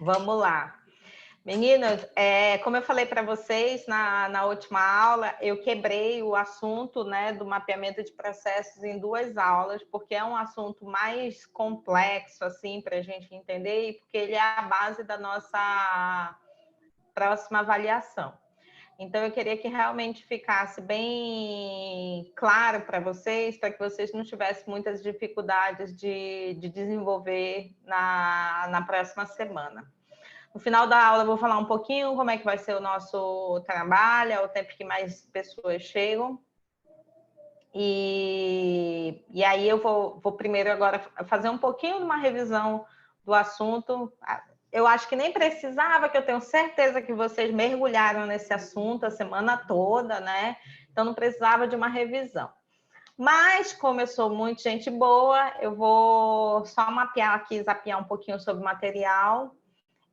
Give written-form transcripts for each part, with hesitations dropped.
Vamos lá. Meninas, como eu falei para vocês na última aula, eu quebrei o assunto, né, do mapeamento de processos em duas aulas, porque é um assunto mais complexo, assim, para a gente entender, e porque ele é a base da nossa próxima avaliação. Então, eu queria que realmente ficasse bem claro para que vocês não tivessem muitas dificuldades de desenvolver na próxima semana. No final da aula, eu vou falar um pouquinho como é que vai ser o nosso trabalho, é o tempo que mais pessoas chegam. E aí eu vou primeiro agora fazer um pouquinho de uma revisão do assunto. Eu acho que nem precisava, que eu tenho certeza que vocês mergulharam nesse assunto a semana toda, né? Então não precisava de uma revisão. Mas, como eu sou muito gente boa, eu vou só mapear aqui, zapear um pouquinho sobre o material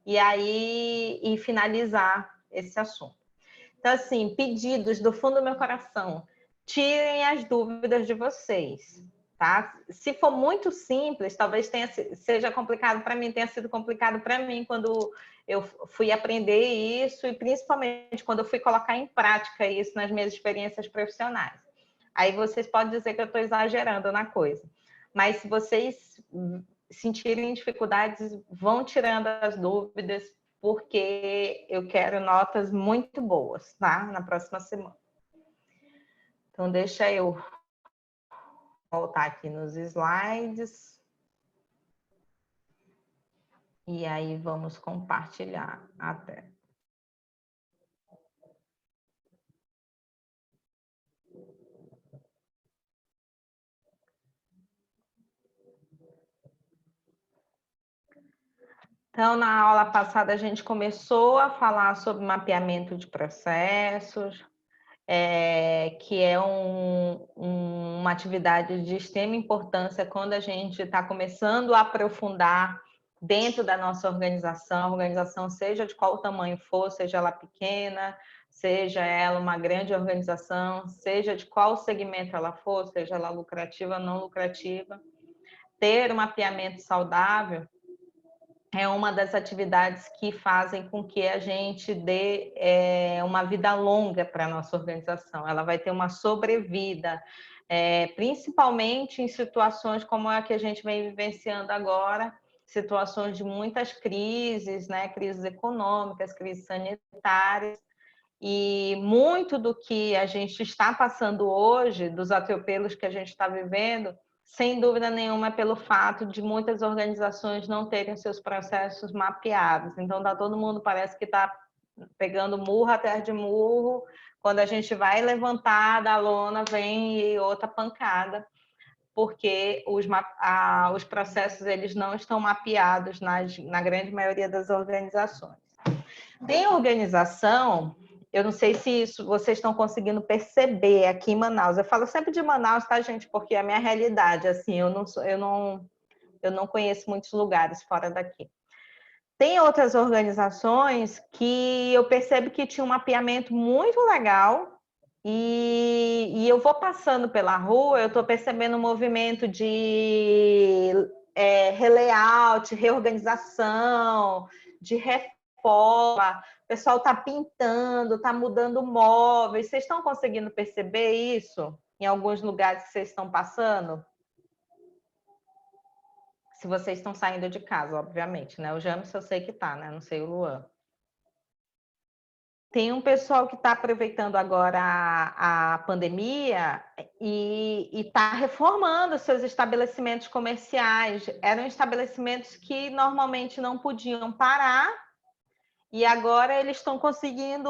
e finalizar esse assunto. Então, assim, pedidos do fundo do meu coração, tirem as dúvidas de vocês, tá? Se for muito simples, talvez seja complicado para mim, tenha sido complicado para mim quando eu fui aprender isso e principalmente quando eu fui colocar em prática isso nas minhas experiências profissionais. Aí vocês podem dizer que eu estou exagerando na coisa. Mas se vocês sentirem dificuldades, vão tirando as dúvidas, porque eu quero notas muito boas, tá? Na próxima semana. Então, deixa eu voltar aqui nos slides. E aí, vamos compartilhar a tela. Então, na aula passada, a gente começou a falar sobre mapeamento de processos, que é uma atividade de extrema importância quando a gente está começando a aprofundar dentro da nossa organização, a organização seja de qual tamanho for, seja ela pequena, seja ela uma grande organização, seja de qual segmento ela for, seja ela lucrativa ou não lucrativa, ter um mapeamento saudável é uma das atividades que fazem com que a gente dê uma vida longa para a nossa organização. Ela vai ter uma sobrevida, principalmente em situações como a que a gente vem vivenciando agora, situações de muitas crises, né? Crises econômicas, crises sanitárias, e muito do que a gente está passando hoje, dos atropelos que a gente está vivendo, sem dúvida nenhuma, é pelo fato de muitas organizações não terem seus processos mapeados. Então, todo mundo parece que está pegando murro atrás de murro. Quando a gente vai levantar da lona, vem outra pancada, porque os processos eles não estão mapeados na grande maioria das organizações. Tem organização, eu não sei se isso vocês estão conseguindo perceber aqui em Manaus. Eu falo sempre de Manaus, tá, gente? Porque é a minha realidade, assim, eu não conheço muitos lugares fora daqui. Tem outras organizações que eu percebo que tinha um mapeamento muito legal e eu vou passando pela rua, eu estou percebendo um movimento de relayout, reorganização, de reforma, o pessoal está pintando, está mudando móveis. Vocês estão conseguindo perceber isso em alguns lugares que vocês estão passando? Se vocês estão saindo de casa, obviamente, né? O James eu sei que tá, né? Não sei o Luan. Tem um pessoal que está aproveitando agora a pandemia e está reformando seus estabelecimentos comerciais. Eram estabelecimentos que normalmente não podiam parar e agora eles estão conseguindo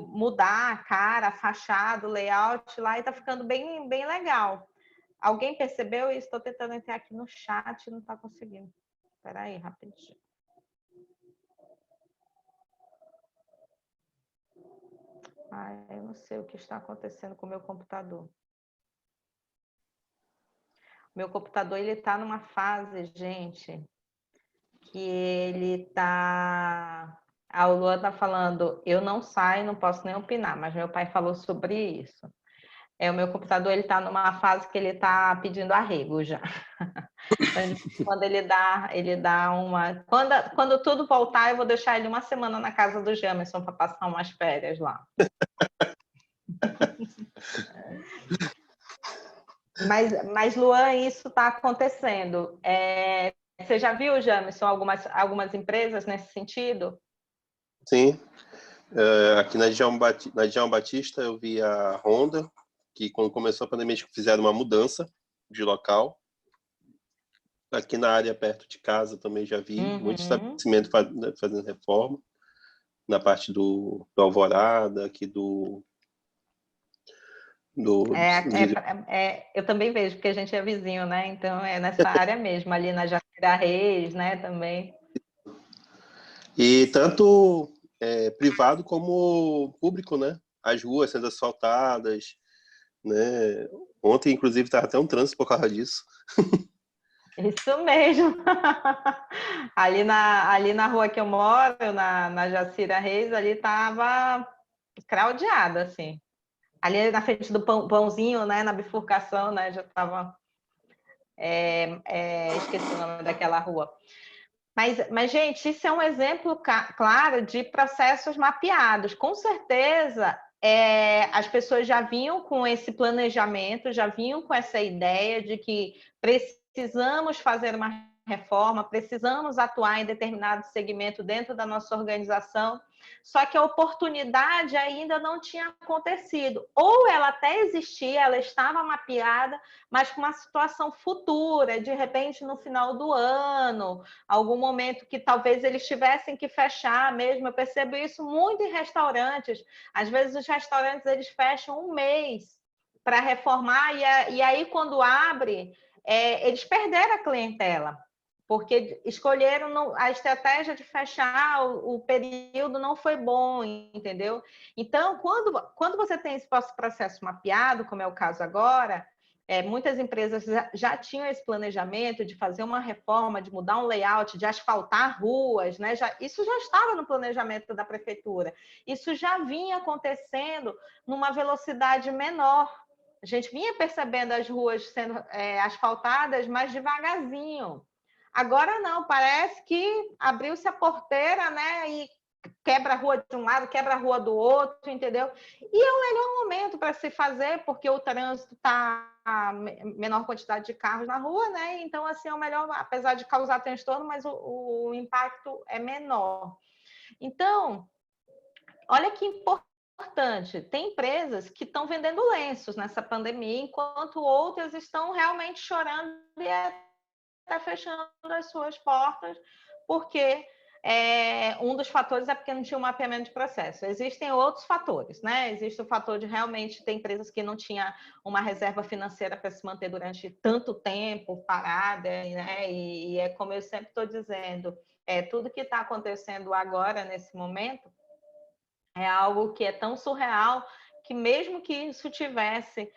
mudar a cara, a fachada, o layout lá e está ficando bem, bem legal. Alguém percebeu isso? Estou tentando entrar aqui no chat e não está conseguindo. Espera aí, rapidinho. Eu não sei o que está acontecendo com o meu computador. Meu computador ele está numa fase, gente, que ele está... A Luan está falando, eu não saio, não posso nem opinar, mas meu pai falou sobre isso. O meu computador ele está numa fase que ele está pedindo arrego já. Quando ele dá uma. Quando tudo voltar, eu vou deixar ele uma semana na casa do Jamerson para passar umas férias lá. Mas Luan, isso está acontecendo. Você já viu, Jamerson, algumas empresas nesse sentido? Sim. Aqui na Djalma Batista eu vi a Honda, que quando começou a pandemia fizeram uma mudança de local. Aqui na área perto de casa também já vi muito estabelecimento fazendo reforma, na parte do Alvorada, aqui eu também vejo, porque a gente é vizinho, né? Então é nessa área mesmo, ali na Jacira Reis, né? Também. E tanto privado como público, né? As ruas sendo asfaltadas, né? Ontem, inclusive, estava até um trânsito por causa disso. Isso mesmo. Ali na rua que eu moro, na Jacira Reis, ali estava craudiada, assim. Ali na frente do pãozinho, né? Na bifurcação, né? Já estava... esqueci o nome daquela rua. Mas, gente, isso é um exemplo claro de processos mapeados. Com certeza, as pessoas já vinham com esse planejamento, já vinham com essa ideia de que precisamos fazer uma reforma, precisamos atuar em determinado segmento dentro da nossa organização, só que a oportunidade ainda não tinha acontecido. Ou ela até existia, ela estava mapeada, mas com uma situação futura, de repente no final do ano, algum momento que talvez eles tivessem que fechar mesmo. Eu percebo isso muito em restaurantes. Às vezes os restaurantes eles fecham um mês para reformar e aí quando abre, eles perderam a clientela, porque escolheram a estratégia de fechar o período não foi bom, entendeu? Então, quando você tem esse processo mapeado, como é o caso agora, muitas empresas já tinham esse planejamento de fazer uma reforma, de mudar um layout, de asfaltar ruas, né? Isso já estava no planejamento da prefeitura. Isso já vinha acontecendo numa velocidade menor. A gente vinha percebendo as ruas sendo asfaltadas, mas devagarzinho. Agora não, parece que abriu-se a porteira, né? E quebra a rua de um lado, quebra a rua do outro, entendeu? E é o melhor momento para se fazer, porque o trânsito está a menor quantidade de carros na rua, né? Então, assim, é o melhor, apesar de causar transtorno, mas o impacto é menor. Então, olha que importante, tem empresas que estão vendendo lenços nessa pandemia, enquanto outras estão realmente chorando e até fechando as suas portas, porque um dos fatores é porque não tinha um mapeamento de processo. Existem outros fatores, né? Existe o fator de realmente ter empresas que não tinham uma reserva financeira para se manter durante tanto tempo parada, né? E é como eu sempre estou dizendo, tudo que está acontecendo agora, nesse momento, é algo que é tão surreal que mesmo que isso tivesse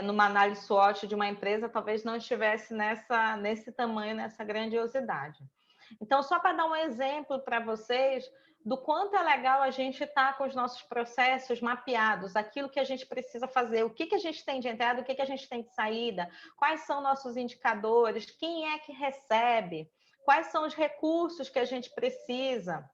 numa análise SWOT de uma empresa, talvez não estivesse nesse tamanho, nessa grandiosidade. Então, só para dar um exemplo para vocês do quanto é legal a gente estar com os nossos processos mapeados, aquilo que a gente precisa fazer, o que a gente tem de entrada, o que a gente tem de saída, quais são nossos indicadores, quem é que recebe, quais são os recursos que a gente precisa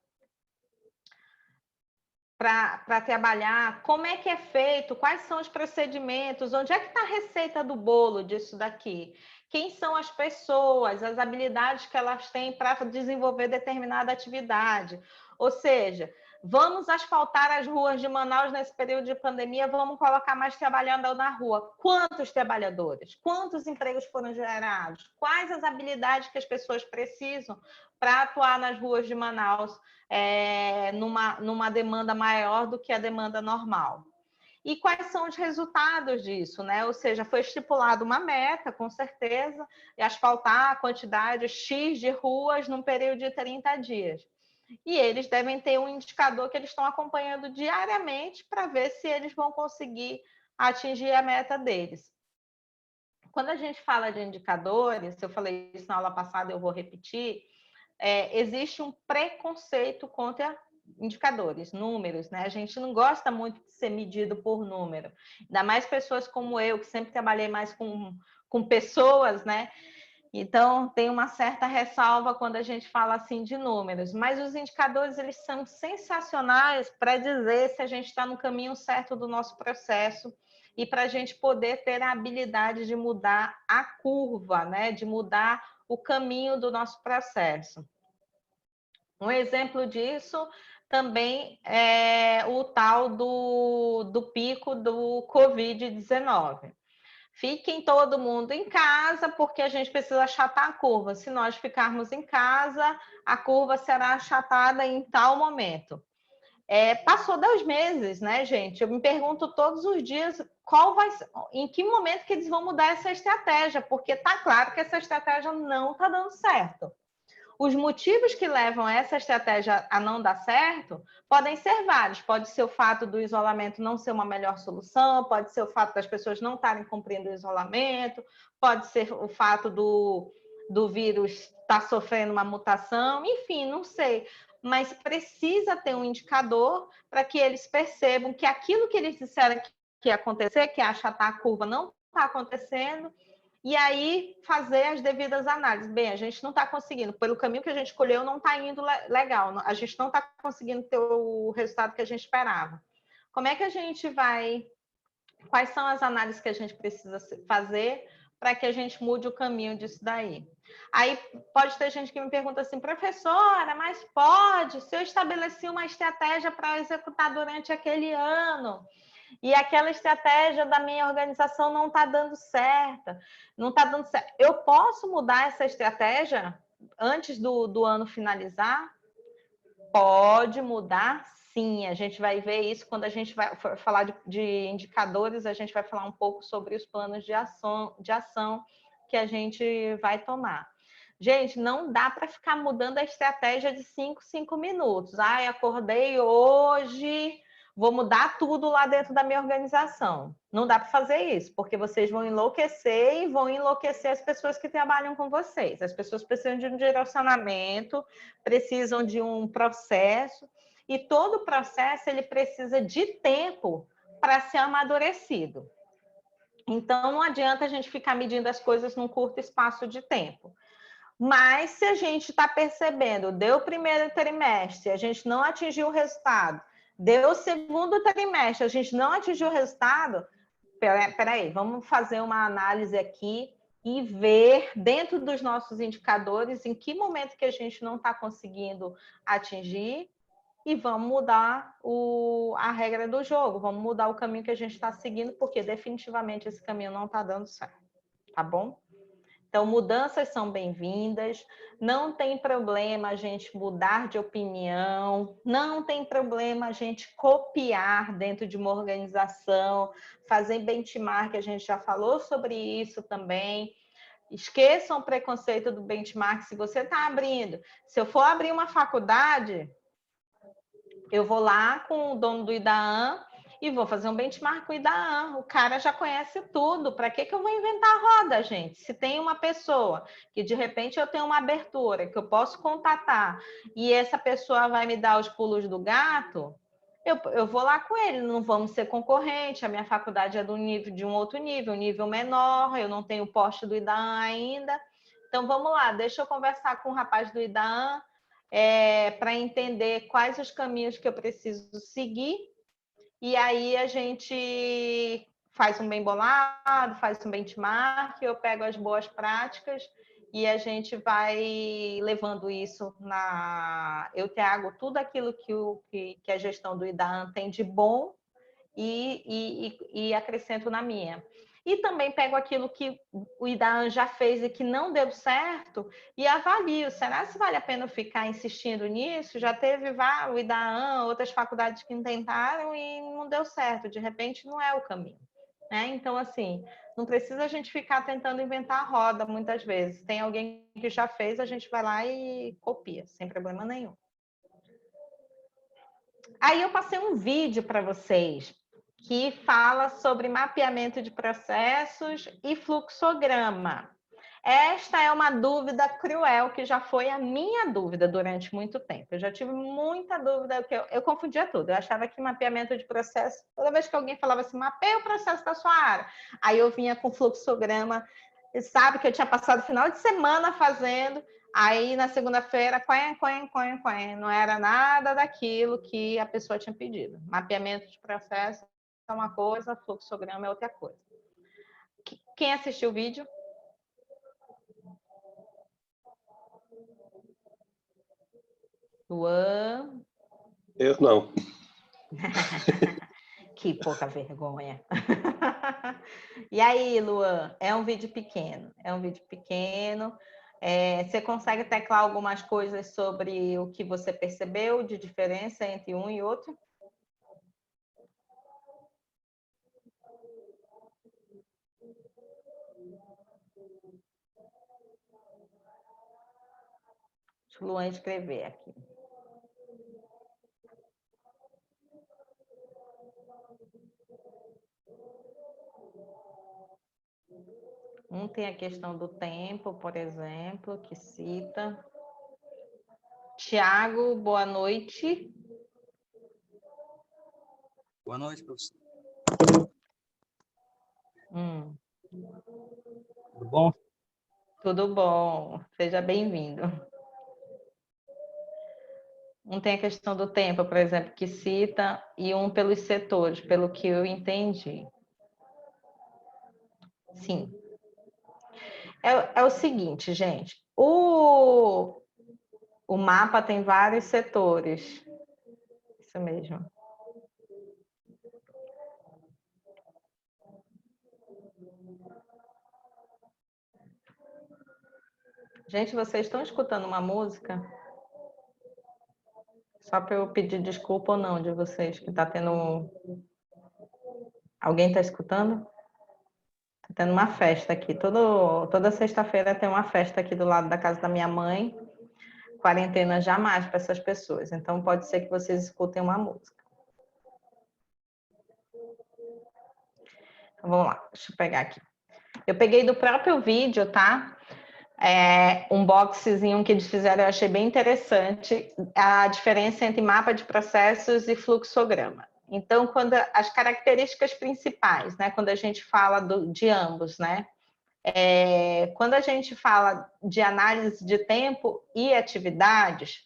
para trabalhar, como é que é feito, quais são os procedimentos, onde é que está a receita do bolo disso daqui, quem são as pessoas, as habilidades que elas têm para desenvolver determinada atividade. Ou seja, vamos asfaltar as ruas de Manaus nesse período de pandemia, vamos colocar mais trabalhando na rua. Quantos trabalhadores? Quantos empregos foram gerados? Quais as habilidades que as pessoas precisam para atuar nas ruas de Manaus numa demanda maior do que a demanda normal? E quais são os resultados disso, né? Ou seja, foi estipulada uma meta, com certeza, de asfaltar a quantidade X de ruas num período de 30 dias. E eles devem ter um indicador que eles estão acompanhando diariamente para ver se eles vão conseguir atingir a meta deles. Quando a gente fala de indicadores, eu falei isso na aula passada, eu vou repetir, existe um preconceito contra indicadores, números, né? A gente não gosta muito de ser medido por número. Ainda mais pessoas como eu, que sempre trabalhei mais com pessoas, né? Então, tem uma certa ressalva quando a gente fala assim de números, mas os indicadores eles são sensacionais para dizer se a gente está no caminho certo do nosso processo e para a gente poder ter a habilidade de mudar a curva, né? De mudar o caminho do nosso processo. Um exemplo disso também é o tal do pico do Covid-19. Fiquem todo mundo em casa, porque a gente precisa achatar a curva. Se nós ficarmos em casa, a curva será achatada em tal momento. Passou 2 meses, né, gente? Eu me pergunto todos os dias em que momento que eles vão mudar essa estratégia, porque está claro que essa estratégia não está dando certo. Os motivos que levam essa estratégia a não dar certo podem ser vários. Pode ser o fato do isolamento não ser uma melhor solução, pode ser o fato das pessoas não estarem cumprindo o isolamento, pode ser o fato do vírus estar sofrendo uma mutação, enfim, não sei. Mas precisa ter um indicador para que eles percebam que aquilo que eles disseram que ia acontecer, que é achatar a curva, não está acontecendo, e aí fazer as devidas análises. Bem, a gente não está conseguindo, pelo caminho que a gente escolheu, não está indo legal, a gente não está conseguindo ter o resultado que a gente esperava. Como é que a gente vai... Quais são as análises que a gente precisa fazer para que a gente mude o caminho disso daí? Aí pode ter gente que me pergunta assim, professora, mas pode, se eu estabeleci uma estratégia para executar durante aquele ano e aquela estratégia da minha organização não está dando certo, eu posso mudar essa estratégia antes do ano finalizar? Pode mudar, sim. A gente vai ver isso quando a gente vai falar de indicadores, a gente vai falar um pouco sobre os planos de ação que a gente vai tomar. Gente, não dá para ficar mudando a estratégia de 5 minutos. Ai, acordei hoje, vou mudar tudo lá dentro da minha organização. Não dá para fazer isso, porque vocês vão enlouquecer e vão enlouquecer as pessoas que trabalham com vocês. As pessoas precisam de um direcionamento, precisam de um processo, e todo processo ele precisa de tempo para ser amadurecido. Então, não adianta a gente ficar medindo as coisas num curto espaço de tempo. Mas se a gente está percebendo, deu o primeiro trimestre, a gente não atingiu o resultado, deu o segundo trimestre, a gente não atingiu o resultado, peraí, vamos fazer uma análise aqui e ver dentro dos nossos indicadores em que momento que a gente não está conseguindo atingir e vamos mudar a regra do jogo, vamos mudar o caminho que a gente está seguindo, porque definitivamente esse caminho não está dando certo, tá bom? Então, mudanças são bem-vindas, não tem problema a gente mudar de opinião, não tem problema a gente copiar dentro de uma organização, fazer benchmark, a gente já falou sobre isso também. Esqueçam o preconceito do benchmark. Se você está abrindo, se eu for abrir uma faculdade, eu vou lá com o dono do IDAAN e vou fazer um benchmark com o IDAAN. O cara já conhece tudo. Para que eu vou inventar a roda, gente? Se tem uma pessoa que, de repente, eu tenho uma abertura que eu posso contatar e essa pessoa vai me dar os pulos do gato, eu vou lá com ele. Não vamos ser concorrente. A minha faculdade é de um outro nível, um nível menor. Eu não tenho o poste do IDAAN ainda. Então, vamos lá. Deixa eu conversar com o rapaz do IDAAN para entender quais os caminhos que eu preciso seguir, e aí a gente faz um bem bolado, faz um benchmark, eu pego as boas práticas e a gente vai levando isso eu trago tudo aquilo que a gestão do IDAAN tem de bom e acrescento na minha. E também pego aquilo que o IDAAN já fez e que não deu certo e avalio. Será que vale a pena ficar insistindo nisso? Já teve o IDAAN, outras faculdades que tentaram e não deu certo. De repente, não é o caminho. Né? Então, assim, não precisa a gente ficar tentando inventar a roda muitas vezes. Tem alguém que já fez, a gente vai lá e copia, sem problema nenhum. Aí eu passei um vídeo para vocês que fala sobre mapeamento de processos e fluxograma. Esta é uma dúvida cruel, que já foi a minha dúvida durante muito tempo. Eu já tive muita dúvida, que eu confundia tudo. Eu achava que mapeamento de processo, toda vez que alguém falava assim, mapeia o processo da sua área, aí eu vinha com fluxograma, e sabe que eu tinha passado o final de semana fazendo, aí na segunda-feira, não era nada daquilo que a pessoa tinha pedido. Mapeamento de processo é uma coisa, fluxograma é outra coisa. Quem assistiu o vídeo? Luan. Eu não. Que pouca vergonha. E aí, Luan, é um vídeo pequeno. É um vídeo pequeno. Você consegue teclar algumas coisas sobre o que você percebeu de diferença entre um e outro? Deixa o Luan escrever aqui. Um tem a questão do tempo, por exemplo, que cita. Tiago, boa noite. Boa noite, professor. Tudo bom? Tudo bom, seja bem-vindo. Um tem a questão do tempo, por exemplo, que cita, e um pelos setores, pelo que eu entendi. Sim. É o seguinte, gente. O mapa tem vários setores. Isso mesmo. Gente, vocês estão escutando uma música? Só para eu pedir desculpa ou não de vocês, que está tendo... Alguém está escutando? Está tendo uma festa aqui. Toda sexta-feira tem uma festa aqui do lado da casa da minha mãe. Quarentena jamais para essas pessoas. Então, pode ser que vocês escutem uma música. Então, vamos lá, deixa eu pegar aqui. Eu peguei do próprio vídeo, tá? Um boxezinho que eles fizeram, eu achei bem interessante, a diferença entre mapa de processos e fluxograma. Então, quando as características principais, né? Quando a gente fala de ambos, né? Quando a gente fala de análise de tempo e atividades,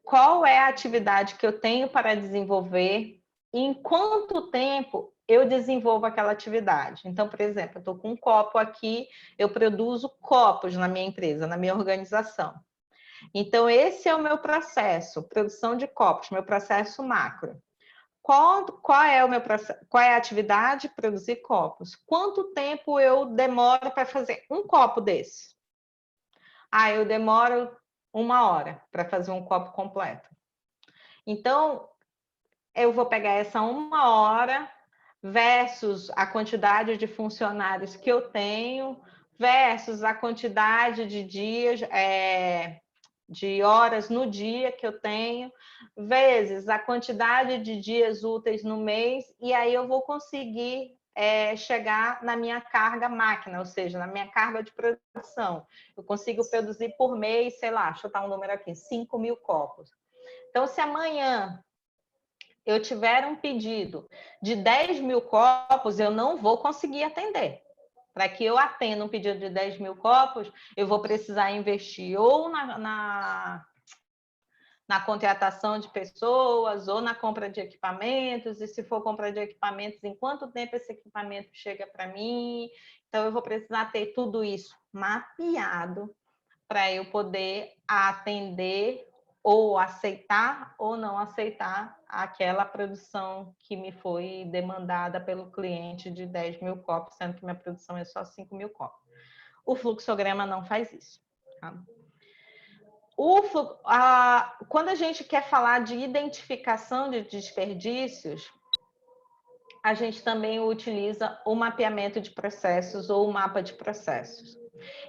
qual é a atividade que eu tenho para desenvolver e em quanto tempo eu desenvolvo aquela atividade. Então, por exemplo, eu estou com um copo aqui, eu produzo copos na minha empresa, na minha organização. Então, esse é o meu processo, produção de copos, meu processo macro. Qual é a atividade? Produzir copos. Quanto tempo eu demoro para fazer um copo desse? Eu demoro 1 hora para fazer um copo completo. Então, eu vou pegar essa 1 hora versus a quantidade de funcionários que eu tenho, versus a quantidade de dias, de horas no dia que eu tenho, vezes a quantidade de dias úteis no mês, e aí eu vou conseguir chegar na minha carga máquina, ou seja, na minha carga de produção. Eu consigo produzir por mês, sei lá, deixa eu dar um número aqui, 5.000 copos. Então, se amanhã eu tiver um pedido de 10.000 copos, eu não vou conseguir atender. Para que eu atenda um pedido de 10.000 copos, eu vou precisar investir ou na contratação de pessoas, ou na compra de equipamentos, e se for compra de equipamentos, em quanto tempo esse equipamento chega para mim? Então, eu vou precisar ter tudo isso mapeado para eu poder atender ou aceitar ou não aceitar aquela produção que me foi demandada pelo cliente de 10.000 copos, sendo que minha produção é só 5.000 copos. O fluxograma não faz isso. Tá? Quando a gente quer falar de identificação de desperdícios, a gente também utiliza o mapeamento de processos ou o mapa de processos.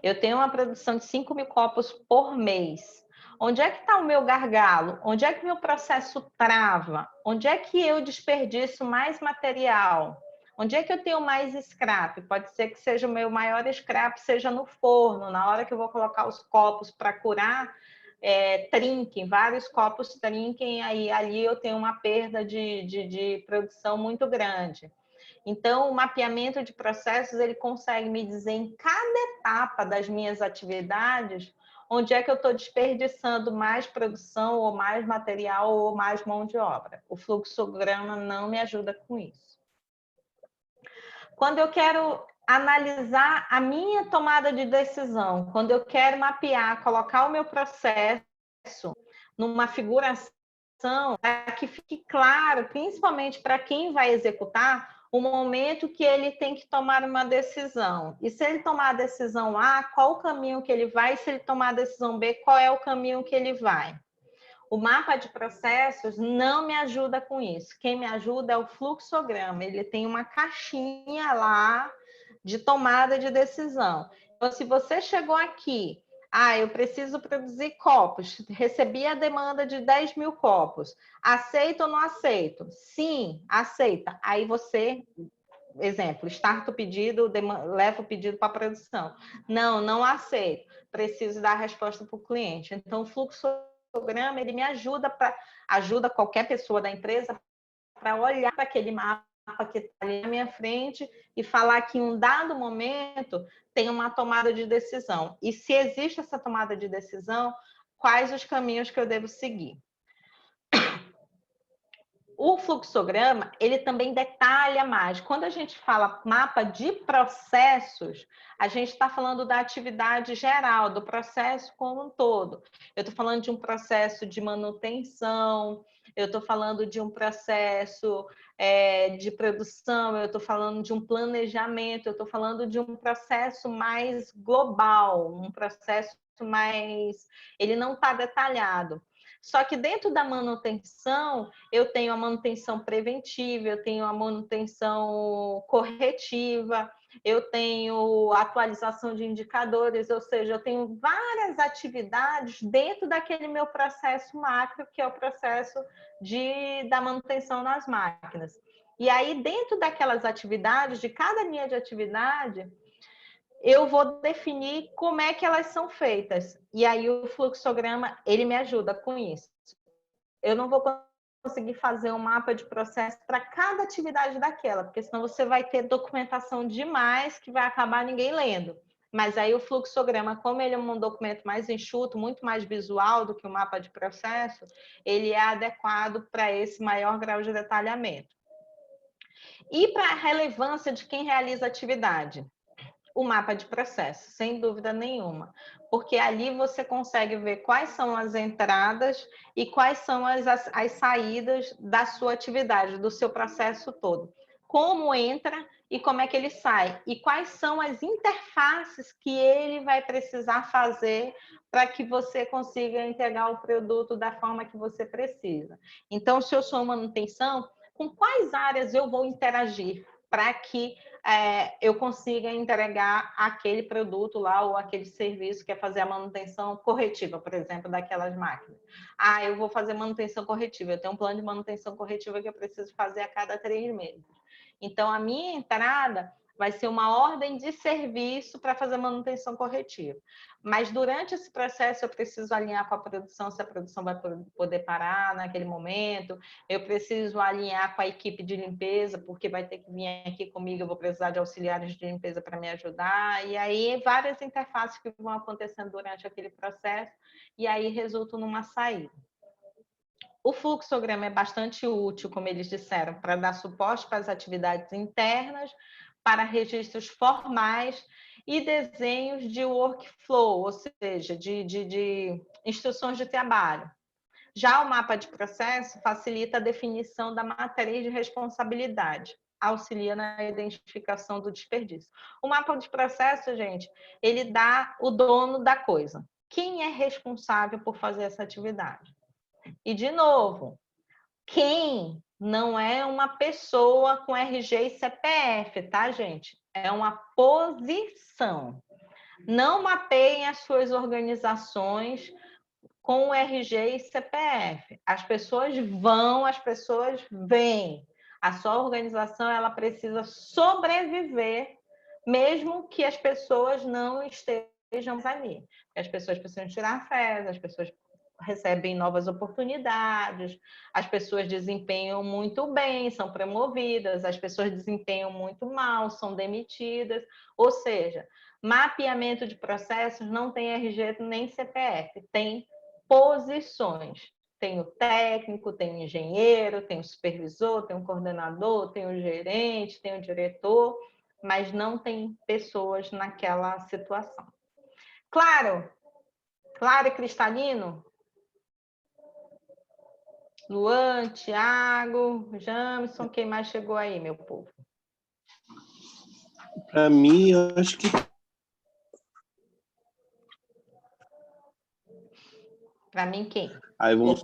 Eu tenho uma produção de 5.000 copos por mês. Onde é que está o meu gargalo? Onde é que meu processo trava? Onde é que eu desperdiço mais material? Onde é que eu tenho mais scrap? Pode ser que seja o meu maior scrap, seja no forno, na hora que eu vou colocar os copos para curar, trinquem, vários copos trinquem, aí ali eu tenho uma perda de produção muito grande. Então, o mapeamento de processos, ele consegue me dizer em cada etapa das minhas atividades onde é que eu estou desperdiçando mais produção, ou mais material, ou mais mão de obra. O fluxograma não me ajuda com isso. Quando eu quero analisar a minha tomada de decisão, quando eu quero mapear, colocar o meu processo numa figuração, para que fique claro, principalmente para quem vai executar, o momento que ele tem que tomar uma decisão. E se ele tomar a decisão A, qual o caminho que ele vai? E se ele tomar a decisão B, qual é o caminho que ele vai? O mapa de processos não me ajuda com isso. Quem me ajuda é o fluxograma. Ele tem uma caixinha lá de tomada de decisão. Então, se você chegou aqui, eu preciso produzir copos, recebi a demanda de 10 mil copos, aceito ou não aceito? Sim, aceita. Aí você, exemplo, starta o pedido, leva o pedido para a produção. Não, não aceito. Preciso dar a resposta para o cliente. Então, o fluxograma, ele me ajuda qualquer pessoa da empresa para olhar para aquele mapa que está ali na minha frente e falar que em um dado momento tem uma tomada de decisão. E se existe essa tomada de decisão, quais os caminhos que eu devo seguir? O fluxograma, ele também detalha mais. Quando a gente fala mapa de processos, a gente está falando da atividade geral, do processo como um todo. Eu estou falando de um processo de manutenção, eu estou falando de um processo de produção, eu estou falando de um planejamento, eu estou falando de um processo mais global, um processo mais... Ele não está detalhado. Só que dentro da manutenção, eu tenho a manutenção preventiva, eu tenho a manutenção corretiva, eu tenho atualização de indicadores, ou seja, eu tenho várias atividades dentro daquele meu processo macro, que é o processo da manutenção nas máquinas. E aí, dentro daquelas atividades, de cada linha de atividade, eu vou definir como é que elas são feitas. E aí o fluxograma, ele me ajuda com isso. Eu não vou conseguir fazer um mapa de processo para cada atividade daquela, porque senão você vai ter documentação demais que vai acabar ninguém lendo. Mas aí o fluxograma, como ele é um documento mais enxuto, muito mais visual do que o mapa de processo, ele é adequado para esse maior grau de detalhamento. E para a relevância de quem realiza a atividade? O mapa de processo, sem dúvida nenhuma, porque ali você consegue ver quais são as entradas e quais são as saídas da sua atividade, do seu processo todo. Como entra e como é que ele sai, e quais são as interfaces que ele vai precisar fazer para que você consiga entregar o produto da forma que você precisa. Então, se eu sou manutenção, com quais áreas eu vou interagir para que eu consiga entregar aquele produto lá ou aquele serviço que é fazer a manutenção corretiva, por exemplo, daquelas máquinas. Eu vou fazer manutenção corretiva, eu tenho um plano de manutenção corretiva que eu preciso fazer a cada 3 meses. Então, a minha entrada vai ser uma ordem de serviço para fazer manutenção corretiva. Mas durante esse processo eu preciso alinhar com a produção, se a produção vai poder parar naquele momento, eu preciso alinhar com a equipe de limpeza, porque vai ter que vir aqui comigo, eu vou precisar de auxiliares de limpeza para me ajudar, e aí várias interfaces que vão acontecendo durante aquele processo, e aí resultam numa saída. O fluxograma é bastante útil, como eles disseram, para dar suporte para as atividades internas, para registros formais e desenhos de workflow, ou seja, de instruções de trabalho. Já o mapa de processo facilita a definição da matriz de responsabilidade, auxilia na identificação do desperdício. O mapa de processo, gente, ele dá o dono da coisa. Quem é responsável por fazer essa atividade? E, de novo, quem não é uma pessoa com RG e CPF, tá, gente? É uma posição. Não mapeiem as suas organizações com RG e CPF. As pessoas vão, as pessoas vêm. A sua organização ela precisa sobreviver, mesmo que as pessoas não estejam ali. As pessoas precisam tirar férias, as pessoas recebem novas oportunidades, as pessoas desempenham muito bem, são promovidas, as pessoas desempenham muito mal, são demitidas. Ou seja, mapeamento de processos não tem RG nem CPF, tem posições. Tem o técnico, tem o engenheiro, tem o supervisor, tem o coordenador, tem o gerente, tem o diretor, mas não tem pessoas naquela situação. Claro e cristalino? Luan, Thiago, Jamison, quem mais chegou aí, meu povo? Para mim, eu acho que... Para mim, quem? Aí vamos...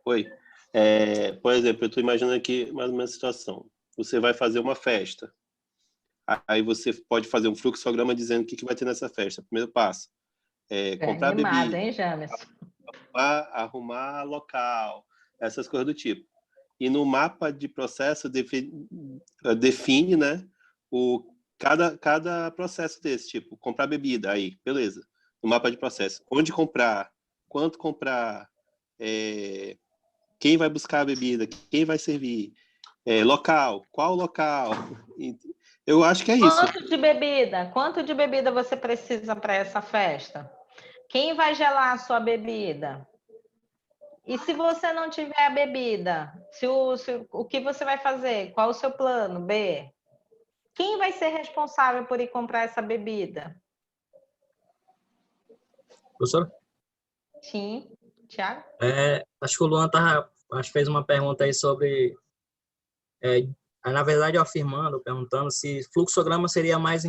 Oi. Por exemplo, eu estou imaginando aqui mais uma situação. Você vai fazer uma festa. Aí você pode fazer um fluxograma dizendo o que vai ter nessa festa. Primeiro passo. Comprar animado, bebida. Hein, Jamison? Arrumar local. Essas coisas do tipo. E no mapa de processo define, né, cada processo desse, tipo, comprar bebida, aí, beleza. No mapa de processo. Onde comprar, quanto comprar, quem vai buscar a bebida, quem vai servir, local, qual local. Eu acho que é isso. Quanto de bebida você precisa para essa festa? Quem vai gelar a sua bebida? E se você não tiver a bebida, o que você vai fazer? Qual o seu plano B? Quem vai ser responsável por ir comprar essa bebida? Professor? Sim, Thiago? Acho que o Luan fez uma pergunta aí sobre, na verdade, afirmando, perguntando se fluxograma seria mais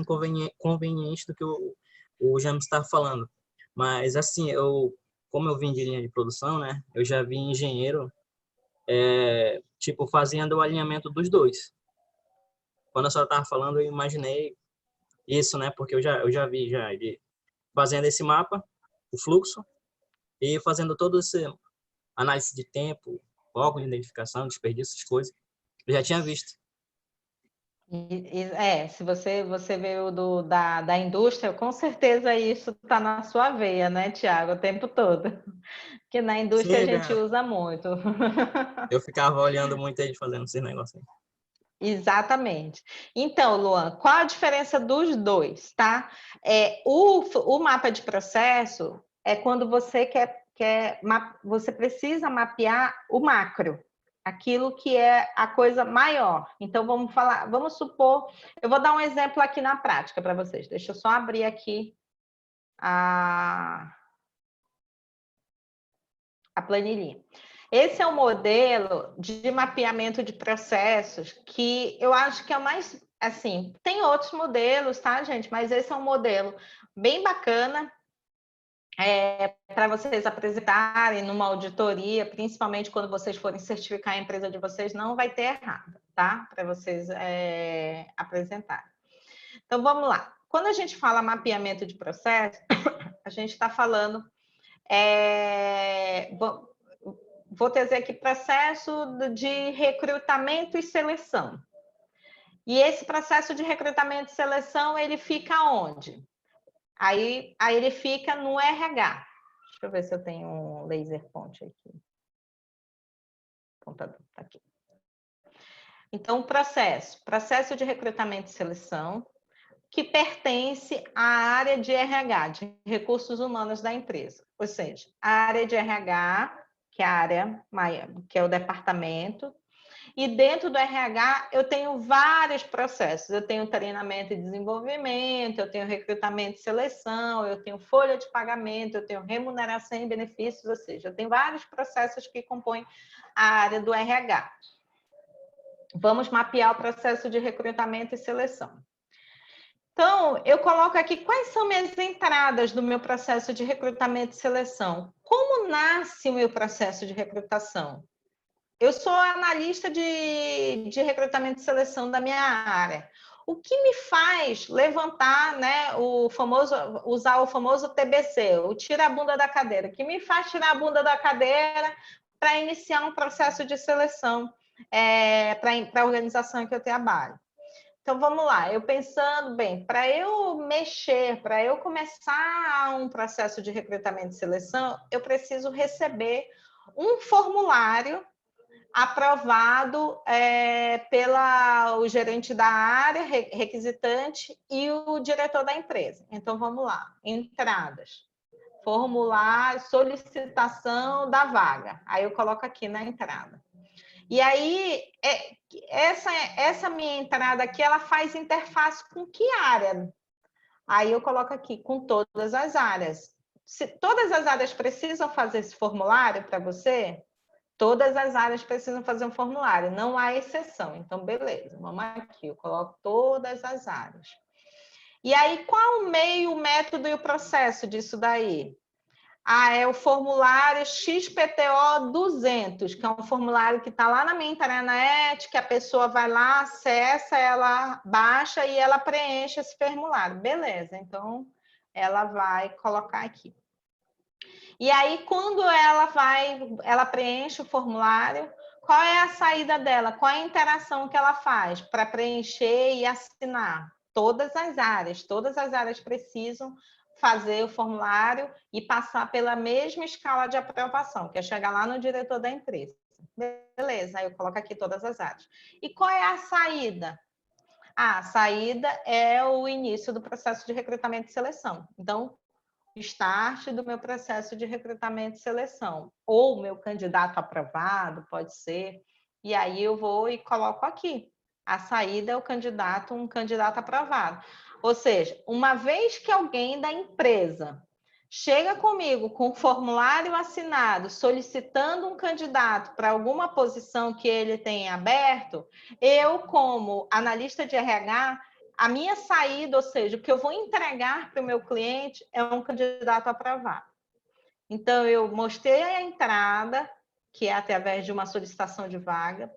conveniente do que o James está falando. Mas, assim, como eu vim de linha de produção, né, eu já vi engenheiro, tipo, fazendo o alinhamento dos dois. Quando a senhora estava falando, eu imaginei isso, né, porque eu já vi fazendo esse mapa, o fluxo, e fazendo todo esse análise de tempo, órgão de identificação, desperdício, essas coisas. Eu já tinha visto. Se você veio da indústria, com certeza isso está na sua veia, né, Thiago, o tempo todo. Porque na indústria a gente usa muito. Eu ficava olhando muito eles fazendo esses negócios aí. Exatamente. Então, Luan, qual a diferença dos dois, tá? O mapa de processo é quando você você precisa mapear o macro, aquilo que é a coisa maior. Então, vamos supor, eu vou dar um exemplo aqui na prática para vocês. Deixa eu só abrir aqui a planilhinha. Esse é um modelo de mapeamento de processos que eu acho que é o mais, assim, tem outros modelos, tá, gente? Mas esse é um modelo bem bacana para vocês apresentarem numa auditoria, principalmente quando vocês forem certificar a empresa de vocês, não vai ter errado, tá? Para vocês apresentarem. Então, vamos lá. Quando a gente fala mapeamento de processo, a gente está falando... Vou trazer aqui processo de recrutamento e seleção. E esse processo de recrutamento e seleção, ele fica onde? Aí ele fica no RH. Deixa eu ver se eu tenho um laser point aqui. Computador, tá aqui. Então, processo de recrutamento e seleção, que pertence à área de RH, de recursos humanos da empresa. Ou seja, a área de RH, que é a área maior, que é o departamento, e dentro do RH eu tenho vários processos. Eu tenho treinamento e desenvolvimento, eu tenho recrutamento e seleção, eu tenho folha de pagamento, eu tenho remuneração e benefícios, ou seja, eu tenho vários processos que compõem a área do RH. Vamos mapear o processo de recrutamento e seleção. Então, eu coloco aqui quais são minhas entradas do meu processo de recrutamento e seleção. Como nasce o meu processo de recrutação? Eu sou analista de recrutamento e seleção da minha área. O que me faz levantar, né, usar o famoso TBC, o tira a bunda da cadeira? O que me faz tirar a bunda da cadeira para iniciar um processo de seleção? para a organização em que eu trabalho. Então, vamos lá, eu pensando, bem, para eu mexer, para eu começar um processo de recrutamento e seleção, eu preciso receber um formulário aprovado pelo gerente da área, requisitante e o diretor da empresa. Então, vamos lá, entradas, formulário, solicitação da vaga. Aí eu coloco aqui na entrada. E aí, essa minha entrada aqui, ela faz interface com que área? Aí eu coloco aqui, com todas as áreas. Se todas as áreas precisam fazer esse formulário para você, todas as áreas precisam fazer um formulário, não há exceção. Então, beleza, vamos aqui, eu coloco todas as áreas. E aí, qual o meio, o método e o processo disso daí? É o formulário XPTO 200, que é um formulário que está lá na minha internet, que a pessoa vai lá, acessa, ela baixa e ela preenche esse formulário. Beleza, então ela vai colocar aqui. E aí, quando ela preenche o formulário, qual é a saída dela? Qual é a interação que ela faz para preencher e assinar? Todas as áreas precisam fazer o formulário e passar pela mesma escala de aprovação, que é chegar lá no diretor da empresa. Beleza, aí eu coloco aqui todas as áreas. E qual é a saída? A saída é o início do processo de recrutamento e seleção. Então, start do meu processo de recrutamento e seleção, ou meu candidato aprovado, pode ser, e aí eu vou e coloco aqui. A saída é um candidato aprovado. Ou seja, uma vez que alguém da empresa chega comigo com um formulário assinado solicitando um candidato para alguma posição que ele tem aberto, eu, como analista de RH, a minha saída, ou seja, o que eu vou entregar para o meu cliente é um candidato aprovado. Então, eu mostrei a entrada, que é através de uma solicitação de vaga,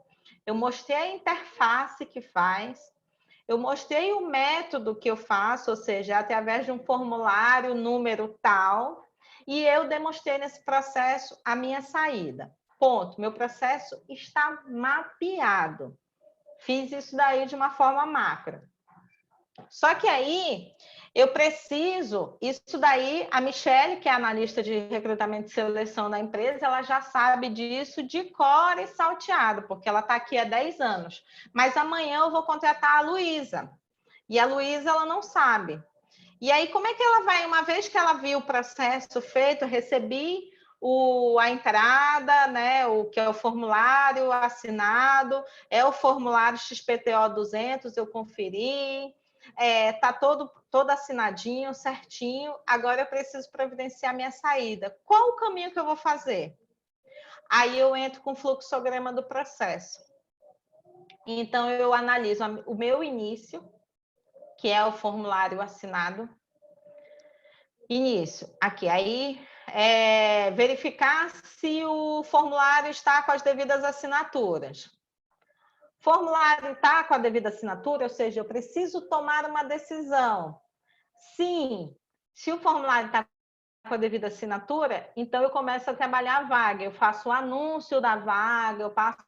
eu mostrei a interface que faz, eu mostrei o método que eu faço, ou seja, através de um formulário, número tal, e eu demonstrei nesse processo a minha saída. Ponto. Meu processo está mapeado. Fiz isso daí de uma forma macro. Só que aí eu preciso, isso daí, a Michelle, que é analista de recrutamento e seleção da empresa, ela já sabe disso de cor e salteado, porque ela está aqui há 10 anos. Mas amanhã eu vou contratar a Luísa. E a Luísa, ela não sabe. E aí, como é que ela vai, uma vez que ela viu o processo feito, recebi a entrada, né, o que é o formulário assinado, é o formulário XPTO 200, eu conferi, tá todo assinadinho, certinho, agora eu preciso providenciar minha saída. Qual o caminho que eu vou fazer? Aí eu entro com o fluxograma do processo. Então, eu analiso o meu início, que é o formulário assinado. Início, aqui, aí verificar se o formulário está com as devidas assinaturas. Formulário está com a devida assinatura, ou seja, eu preciso tomar uma decisão. Sim, se o formulário está com a devida assinatura, então eu começo a trabalhar a vaga, eu faço o anúncio da vaga, eu passo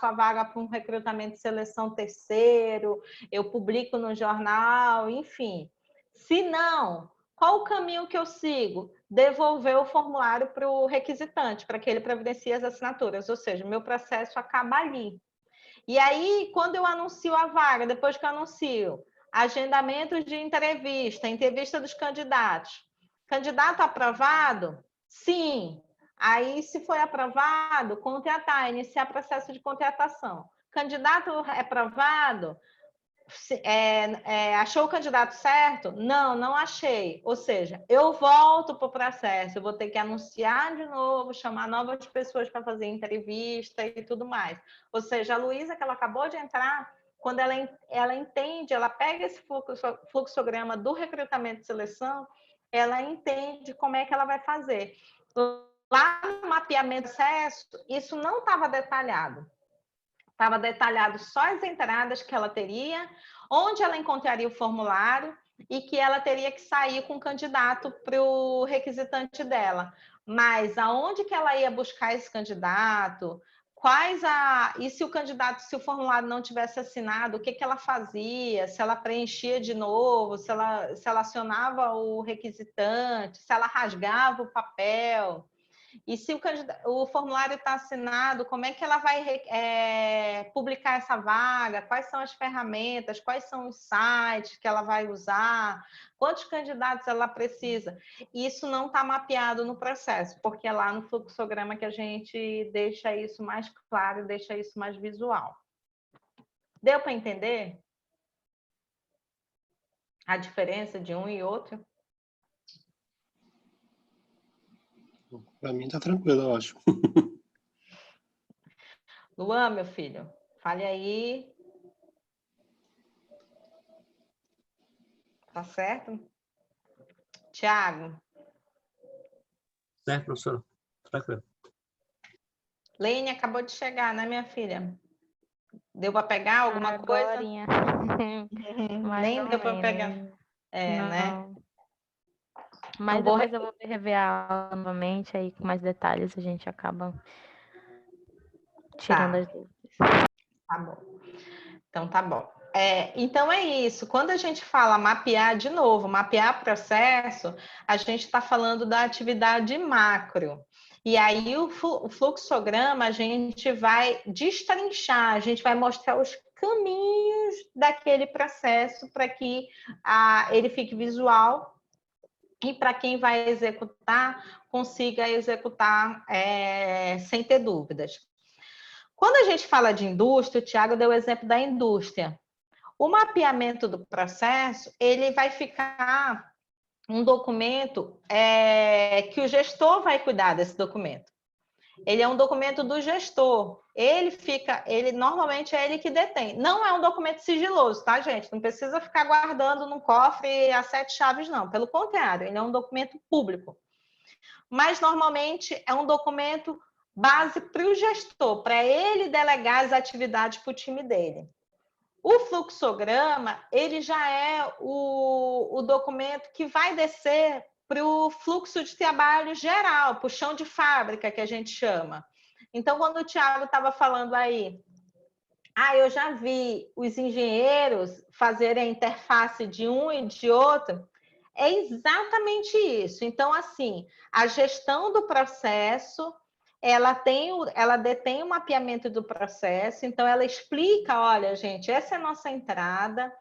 a vaga para um recrutamento e seleção terceiro, eu publico no jornal, enfim. Se não, qual o caminho que eu sigo? Devolver o formulário para o requisitante, para que ele providencie as assinaturas, ou seja, o meu processo acaba ali. E aí, quando eu anuncio a vaga, depois que eu anuncio, agendamento de entrevista, entrevista dos candidatos. Candidato aprovado? Sim. Aí, se foi aprovado, contratar, iniciar processo de contratação. Candidato aprovado? Achou o candidato certo? Não, não achei. Ou seja, eu volto para o processo, eu vou ter que anunciar de novo, chamar novas pessoas para fazer entrevista e tudo mais. Ou seja, a Luísa, que ela acabou de entrar, quando ela entende, ela pega esse fluxograma do recrutamento e seleção, ela entende como é que ela vai fazer. Lá no mapeamento do processo, isso não estava detalhado. Estava detalhado só as entradas que ela teria, onde ela encontraria o formulário e que ela teria que sair com o candidato para o requisitante dela. Mas aonde que ela ia buscar esse candidato, E se o candidato, se o formulário não tivesse assinado, o que ela fazia? Se ela preenchia de novo, se ela acionava o requisitante, se ela rasgava o papel. E se o formulário está assinado, como é que ela vai publicar essa vaga? Quais são as ferramentas? Quais são os sites que ela vai usar? Quantos candidatos ela precisa? Isso não está mapeado no processo, porque é lá no fluxograma que a gente deixa isso mais claro, deixa isso mais visual. Deu para entender a diferença de um e outro? Para mim tá tranquilo, eu acho. Luan, meu filho, fale aí. Tá certo? Tiago. Certo, professor? Tranquilo. Lene acabou de chegar, né, minha filha? Deu para pegar alguma Agorinha. coisa? Nem deu para pegar. Não. Né? Mas Então, depois eu vou rever a aula novamente, aí com mais detalhes a gente acaba tirando as dúvidas. Tá bom. Então, tá bom. Então, é isso. Quando a gente fala mapear, de novo, mapear processo, a gente está falando da atividade macro. E aí, o fluxograma, a gente vai destrinchar, a gente vai mostrar os caminhos daquele processo para que ele fique visual e para quem vai executar, consiga executar sem ter dúvidas. Quando a gente fala de indústria, o Tiago deu o exemplo da indústria. O mapeamento do processo, ele vai ficar um documento que o gestor vai cuidar desse documento. Ele é um documento do gestor. Ele normalmente é ele que detém. Não é um documento sigiloso, tá, gente? Não precisa ficar guardando num cofre a 7 chaves, não. Pelo contrário, ele é um documento público. Mas normalmente é um documento base para o gestor, para ele delegar as atividades para o time dele. O fluxograma, ele já é o documento que vai descer para o fluxo de trabalho geral, para o chão de fábrica, que a gente chama. Então, quando o Tiago estava falando aí, eu já vi os engenheiros fazerem a interface de um e de outro, é exatamente isso. Então, assim, a gestão do processo, ela detém o mapeamento do processo, então ela explica, olha, gente, essa é a nossa entrada,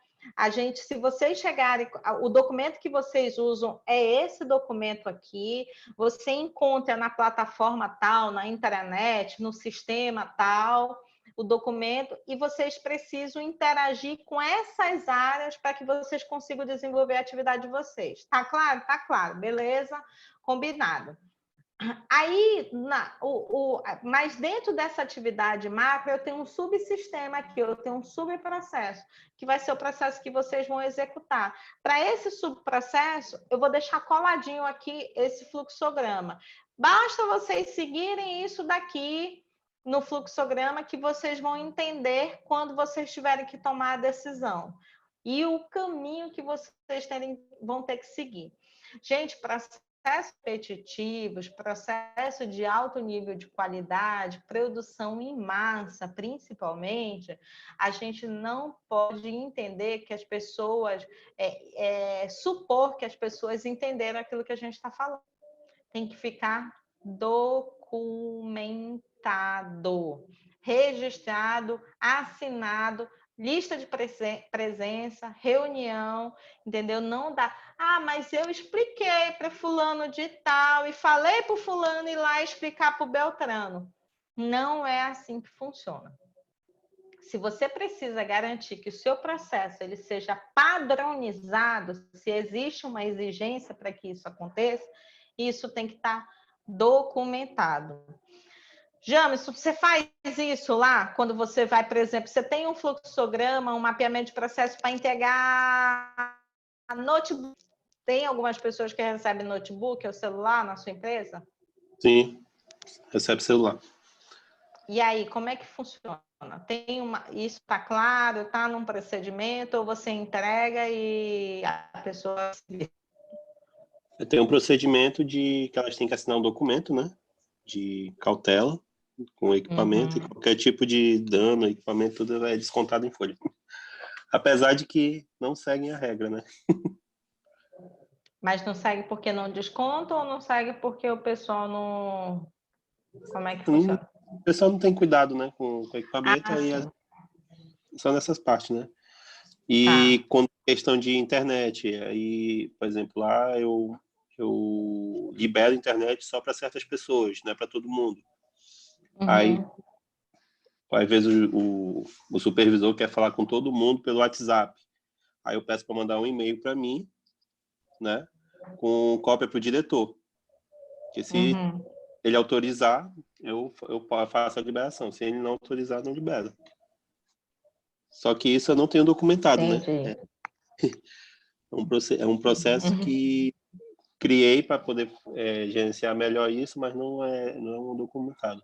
se vocês chegarem, o documento que vocês usam é esse documento aqui, você encontra na plataforma tal, na intranet, no sistema tal, o documento, e vocês precisam interagir com essas áreas para que vocês consigam desenvolver a atividade de vocês. Tá claro? Tá claro. Beleza? Combinado. Aí, mas dentro dessa atividade macro, eu tenho um subsistema aqui, eu tenho um subprocesso, que vai ser o processo que vocês vão executar. Para esse subprocesso, eu vou deixar coladinho aqui esse fluxograma. Basta vocês seguirem isso daqui no fluxograma que vocês vão entender quando vocês tiverem que tomar a decisão. E o caminho que vocês vão ter que seguir. Gente, processos repetitivos, processo de alto nível de qualidade, produção em massa, principalmente, a gente não pode entender que as pessoas, supor que as pessoas entenderam aquilo que a gente está falando. Tem que ficar documentado, registrado, assinado, lista de presença, reunião, entendeu? Não dá. Mas eu expliquei para fulano de tal e falei para o fulano ir lá explicar para o Beltrano. Não é assim que funciona. Se você precisa garantir que o seu processo ele seja padronizado, se existe uma exigência para que isso aconteça, isso tem que estar documentado. James, você faz isso lá, quando você vai, por exemplo, você tem um fluxograma, um mapeamento de processo para entregar notebook. Tem algumas pessoas que recebem notebook ou celular na sua empresa? Sim, recebe celular. E aí, como é que funciona? Isso está claro, está num procedimento, ou você entrega e a pessoa... Tem um procedimento que elas têm que assinar um documento, né? De cautela. com o equipamento, e qualquer tipo de dano, equipamento, tudo é descontado em folha. Apesar de que não seguem a regra, né? Mas não segue porque não desconta ou não segue porque o pessoal não... Como é que funciona? O pessoal não tem cuidado, né, com o equipamento, Ah, aí sim. são nessas partes, né? Tá. E com questão de internet, aí, por exemplo, lá eu libero a internet só para certas pessoas, não é para todo mundo. Aí, às vezes, o supervisor quer falar com todo mundo pelo WhatsApp. Aí eu peço para mandar um e-mail para mim, né, com cópia para o diretor. Porque se ele autorizar, eu faço a liberação. Se ele não autorizar, não libera. Só que isso eu não tenho documentado, né? Entendi. É um processo que criei para poder gerenciar melhor isso, mas não é um documentado.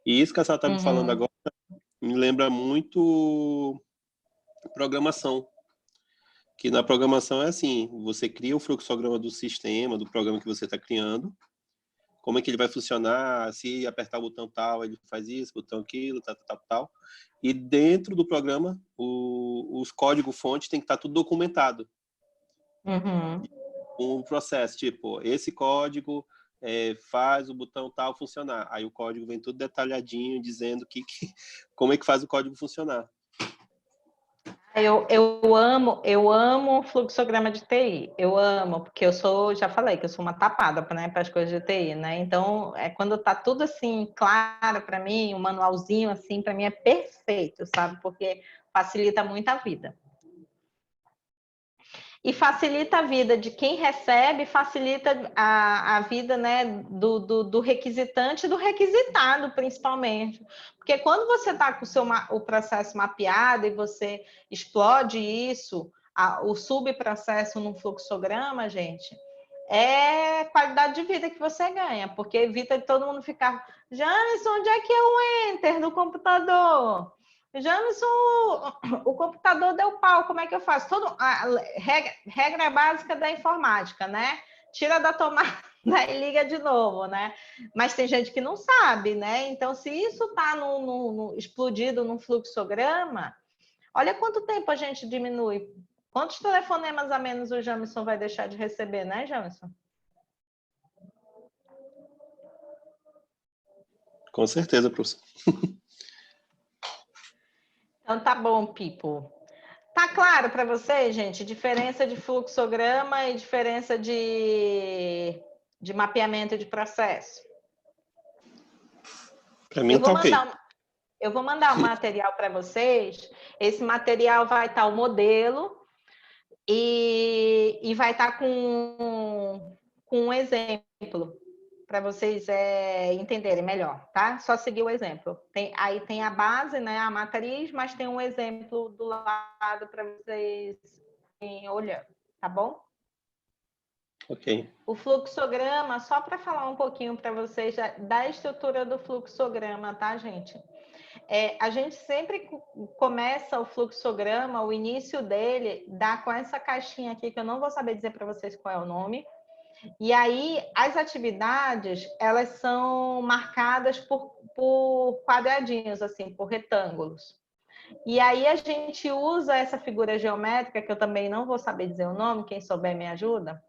E isso que a senhora está me falando agora me lembra muito programação. Que na programação é assim, você cria o fluxograma do sistema, do programa que você está criando, como é que ele vai funcionar, se apertar o botão tal, ele faz isso, botão aquilo, tal. E dentro do programa, os códigos-fonte tem que estar tudo documentado. Um processo, tipo, esse código faz o botão tal funcionar. Aí o código vem tudo detalhadinho, dizendo como é que faz o código funcionar. Eu amo fluxograma de TI. Eu amo, porque já falei que eu sou uma tapada, né, para as coisas de TI, né? Então, quando tá tudo assim claro para mim, um manualzinho assim, para mim é perfeito, sabe? Porque facilita muito a vida. E facilita a vida de quem recebe, facilita a vida, né, do requisitante e do requisitado, principalmente. Porque quando você está com o processo mapeado e você explode isso, o subprocesso num fluxograma, gente, é qualidade de vida que você ganha, porque evita de todo mundo ficar, Jameson, onde é que é o enter do computador? Jameson, o computador deu pau, como é que eu faço? Regra básica da informática, né? Tira da tomada e liga de novo, né? Mas tem gente que não sabe, né? Então, se isso está explodido num fluxograma, olha quanto tempo a gente diminui. Quantos telefonemas a menos o Jameson vai deixar de receber, né, Jameson? Com certeza, professor. Então, tá bom, people. Tá claro para vocês, gente? Diferença de fluxograma e diferença de mapeamento de processo. Para mim tá ok. Eu vou mandar um material para vocês. Esse material vai estar o modelo e vai estar com um exemplo para vocês entenderem melhor, tá? Só seguir o exemplo. Aí tem a base, né, a matriz, mas tem um exemplo do lado para vocês irem olhando, tá bom? Ok. O fluxograma, só para falar um pouquinho para vocês da estrutura do fluxograma, tá, gente? A gente sempre começa o fluxograma, o início dele, dá com essa caixinha aqui, que eu não vou saber dizer para vocês qual é o nome. E aí, as atividades, elas são marcadas por quadradinhos, assim, por retângulos. E aí, a gente usa essa figura geométrica, que eu também não vou saber dizer o nome, quem souber me ajuda.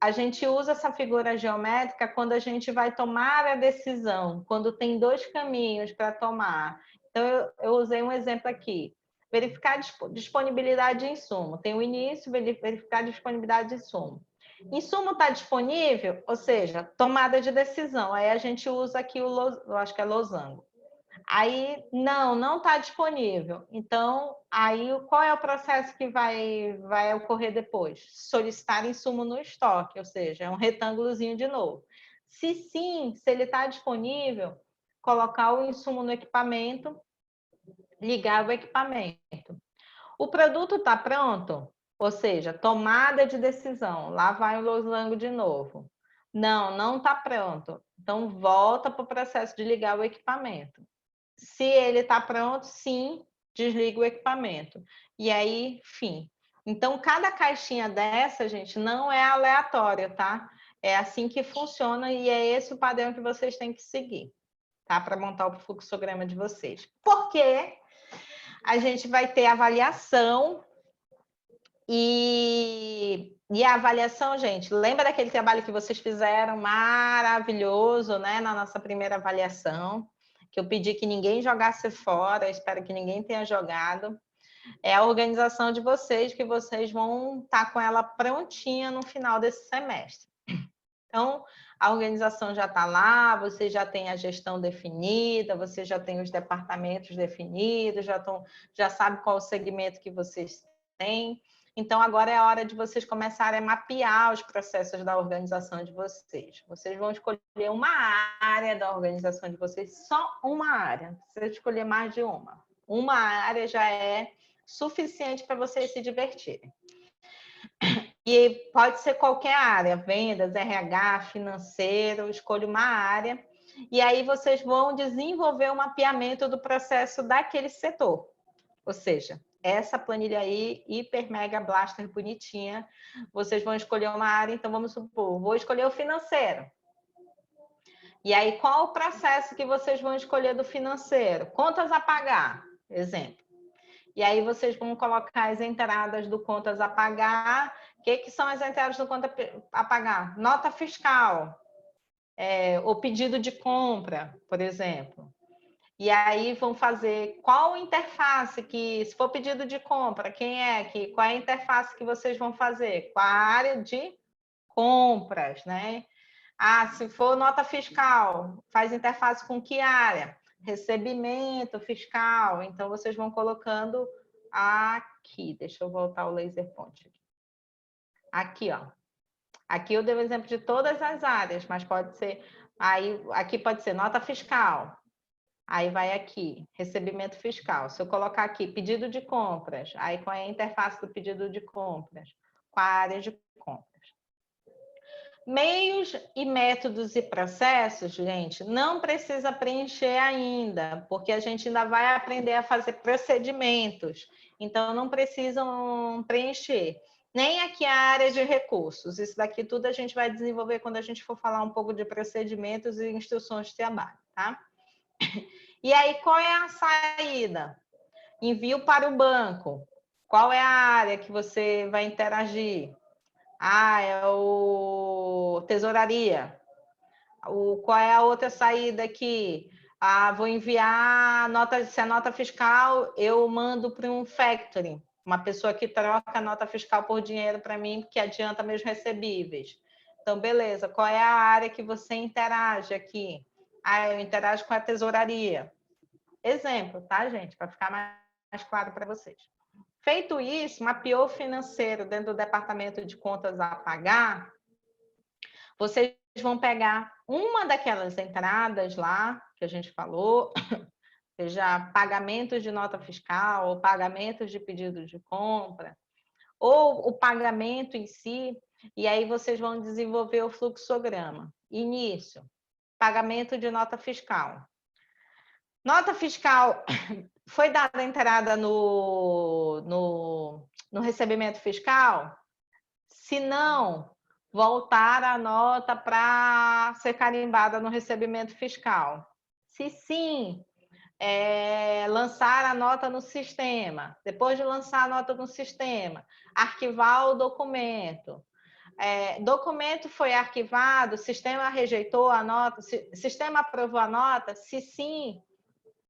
A gente usa essa figura geométrica quando a gente vai tomar a decisão, quando tem dois caminhos para tomar. Então, eu usei um exemplo aqui. Verificar disponibilidade de insumo. Tem o início, verificar disponibilidade de insumo. Insumo está disponível, ou seja, tomada de decisão. Aí a gente usa aqui eu acho que é losango. Aí, não está disponível. Então, aí qual é o processo que vai ocorrer depois? Solicitar insumo no estoque, ou seja, é um retângulozinho de novo. Se sim, se ele está disponível, colocar o insumo no equipamento, ligar o equipamento. O produto está pronto? Ou seja, tomada de decisão. Lá vai o losango de novo. Não está pronto. Então, volta para o processo de ligar o equipamento. Se ele está pronto, sim, desliga o equipamento. E aí, fim. Então, cada caixinha dessa, gente, não é aleatória, tá? É assim que funciona e é esse o padrão que vocês têm que seguir. tá? Para montar o fluxograma de vocês. Porque a gente vai ter avaliação e a avaliação, gente, lembra daquele trabalho que vocês fizeram maravilhoso, né, na nossa primeira avaliação, que eu pedi que ninguém jogasse fora, espero que ninguém tenha jogado. É a organização de vocês, que vocês vão estar com ela prontinha no final desse semestre. Então, a organização já está lá, você já tem a gestão definida, você já tem os departamentos definidos, já sabe qual o segmento que vocês têm. Então, agora é a hora de vocês começarem a mapear os processos da organização de vocês. Vocês vão escolher uma área da organização de vocês, só uma área. Não precisa escolher mais de uma. Uma área já é suficiente para vocês se divertirem. E pode ser qualquer área, vendas, RH, financeiro, escolha uma área. E aí vocês vão desenvolver um mapeamento do processo daquele setor. Ou seja, essa planilha aí, hiper, mega, blaster, bonitinha, vocês vão escolher uma área, então vamos supor, vou escolher o financeiro. E aí, qual o processo que vocês vão escolher do financeiro? Contas a pagar, exemplo. E aí vocês vão colocar as entradas do contas a pagar. O que são as entradas do conta a pagar? Nota fiscal, o pedido de compra, por exemplo. E aí vão fazer qual interface que, se for pedido de compra, qual é a interface que vocês vão fazer? Com a área de compras, né? Ah, se for nota fiscal, faz interface com que área? Recebimento fiscal. Então, vocês vão colocando aqui. Deixa eu voltar o laser point. Aqui, ó. Aqui eu dei o exemplo de todas as áreas, mas pode ser... Aí, aqui pode ser nota fiscal. Aí vai aqui, recebimento fiscal. Se eu colocar aqui, pedido de compras, aí qual é a interface do pedido de compras? Com a área de compras. Meios e métodos e processos, gente, não precisa preencher ainda, porque a gente ainda vai aprender a fazer procedimentos. Então, não precisam preencher. Nem aqui a área de recursos. Isso daqui tudo a gente vai desenvolver quando a gente for falar um pouco de procedimentos e instruções de trabalho, tá? E aí, qual é a saída? Envio para o banco. Qual é a área que você vai interagir? Ah, é o tesouraria. Qual é a outra saída aqui? Ah, vou enviar nota, se é nota fiscal, eu mando para um factoring, uma pessoa que troca a nota fiscal por dinheiro para mim, que adianta meus recebíveis. Então, beleza. Qual é a área que você interage aqui? Ah, eu interajo com a tesouraria. Exemplo, tá, gente? Para ficar mais claro para vocês. Feito isso, mapeou o financeiro dentro do departamento de contas a pagar, vocês vão pegar uma daquelas entradas lá que a gente falou, seja pagamentos de nota fiscal, ou pagamentos de pedido de compra, ou o pagamento em si, e aí vocês vão desenvolver o fluxograma. Início, pagamento de nota fiscal. Nota fiscal, foi dada a entrada no recebimento fiscal? Se não, voltar a nota para ser carimbada no recebimento fiscal. Se sim, lançar a nota no sistema. Depois de lançar a nota no sistema, arquivar o documento. Documento foi arquivado, sistema rejeitou a nota, sistema aprovou a nota? Se sim,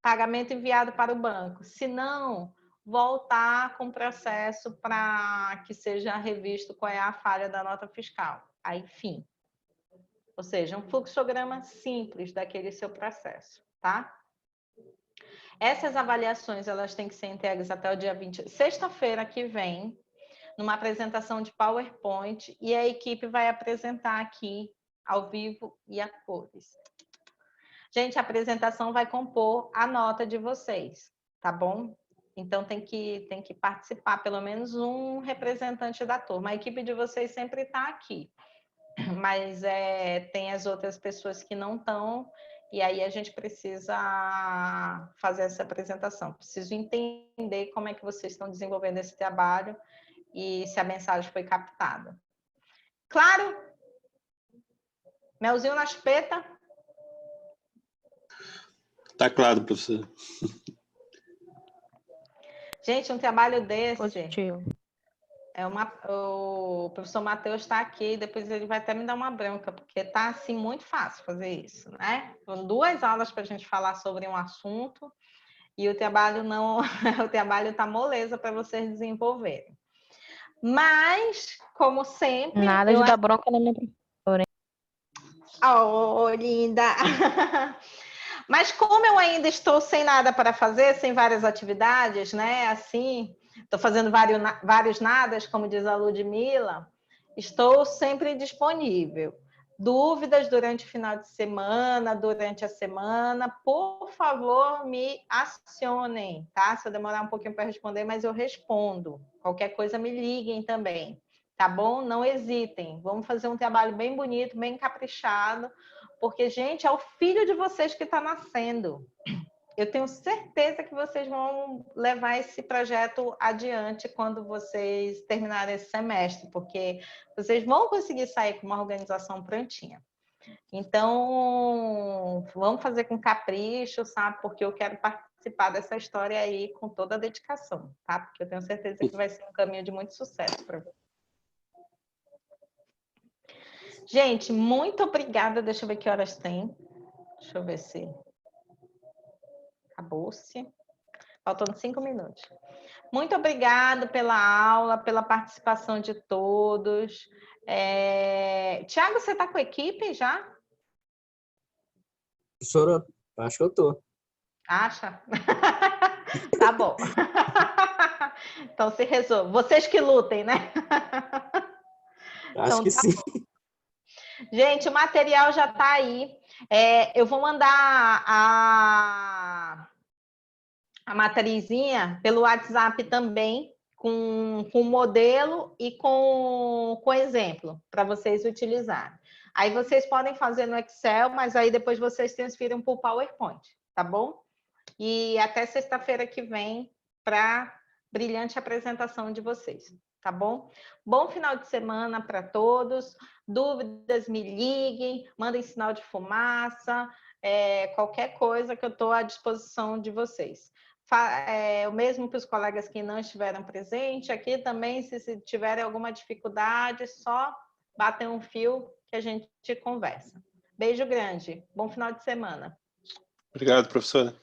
pagamento enviado para o banco. Se não, voltar com o processo para que seja revisto qual é a falha da nota fiscal. Aí, fim. Ou seja, um fluxograma simples daquele seu processo, tá? Essas avaliações, elas têm que ser entregues até o dia 20, sexta-feira que vem, numa apresentação de PowerPoint, e a equipe vai apresentar aqui, ao vivo e a cores. Gente, a apresentação vai compor a nota de vocês, tá bom? Então, tem que participar, pelo menos um representante da turma. A equipe de vocês sempre está aqui, mas tem as outras pessoas que não estão, e aí a gente precisa fazer essa apresentação. Preciso entender como é que vocês estão desenvolvendo esse trabalho e se a mensagem foi captada. Claro? Melzinho na chupeta? Tá claro, professor. Gente, um trabalho desse Positivo. o professor Matheus está aqui, depois ele vai até me dar uma bronca, porque está assim muito fácil fazer isso, né? São 2 aulas para a gente falar sobre um assunto e o trabalho não, o trabalho está moleza para vocês desenvolverem. Mas, como sempre, Nada de dar bronca na minha professora, hein? Oh, linda! Mas como eu ainda estou sem nada para fazer, sem várias atividades, né? Assim, estou fazendo vários nadas, como diz a Ludmila, estou sempre disponível. Dúvidas durante o final de semana, durante a semana, por favor, me acionem, tá? Se eu demorar um pouquinho para responder, mas eu respondo. Qualquer coisa, me liguem também, tá bom? Não hesitem. Vamos fazer um trabalho bem bonito, bem caprichado, porque, gente, é o filho de vocês que está nascendo. Eu tenho certeza que vocês vão levar esse projeto adiante quando vocês terminarem esse semestre, porque vocês vão conseguir sair com uma organização prontinha. Então, vamos fazer com capricho, sabe? Porque eu quero participar dessa história aí com toda a dedicação, tá? Porque eu tenho certeza que vai ser um caminho de muito sucesso para vocês. Gente, muito obrigada. Deixa eu ver que horas tem. Deixa eu ver se acabou-se. Faltando 5 minutos. Muito obrigada pela aula, pela participação de todos. Tiago, você está com a equipe já? Professora, acho que eu tô. Acha? Tá bom. Então se resolve. Vocês que lutem, né? Acho Então, que tá sim. bom. Gente, o material já está aí. Eu vou mandar a matrizinha pelo WhatsApp também, com modelo e com exemplo, para vocês utilizarem. Aí vocês podem fazer no Excel, mas aí depois vocês transfiram para o PowerPoint, tá bom? E até sexta-feira que vem para brilhante apresentação de vocês, tá bom? Bom final de semana para todos. Dúvidas, me liguem, mandem sinal de fumaça, qualquer coisa que eu estou à disposição de vocês. O mesmo para os colegas que não estiveram presentes. Aqui também, se tiverem alguma dificuldade, só batem um fio que a gente conversa. Beijo grande. Bom final de semana. Obrigado, professora.